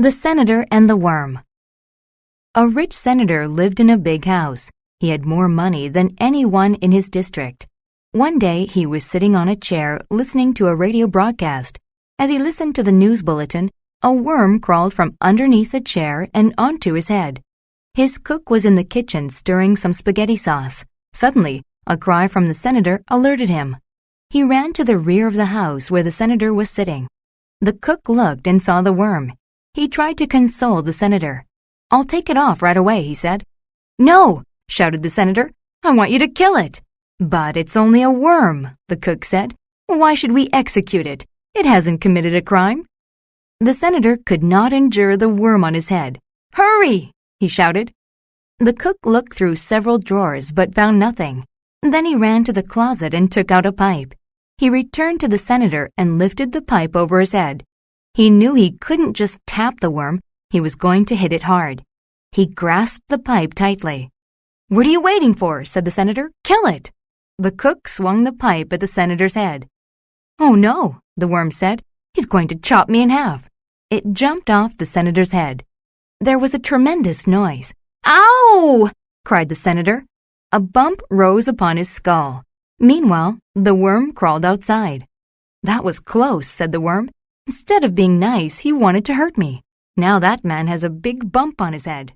The Senator and the Worm. A rich senator lived in a big house. He had more money than anyone in his district. One day he was sitting on a chair listening to a radio broadcast. As he listened to the news bulletin, a worm crawled from underneath the chair and onto his head. His cook was in the kitchen stirring some spaghetti sauce. Suddenly, a cry from the senator alerted him. He ran to the rear of the house where the senator was sitting. The cook looked and saw the worm. He tried to console the senator. "I'll take it off right away," he said. "No!" shouted the senator. "I want you to kill it." "But it's only a worm," the cook said. "Why should we execute it? It hasn't committed a crime." The senator could not endure the worm on his head. "Hurry!" he shouted. The cook looked through several drawers but found nothing. Then he ran to the closet and took out a pipe. He returned to the senator and lifted the pipe over his head. He knew he couldn't just tap the worm. He was going to hit it hard. He grasped the pipe tightly. "What are you waiting for?" said the senator. "Kill it!" The cook swung the pipe at the senator's head. "Oh no," the worm said. "He's going to chop me in half." It jumped off the senator's head. There was a tremendous noise. "Ow!" cried the senator. A bump rose upon his skull. Meanwhile, the worm crawled outside. "That was close," said the worm. "Instead of being nice, he wanted to hurt me. Now that man has a big bump on his head."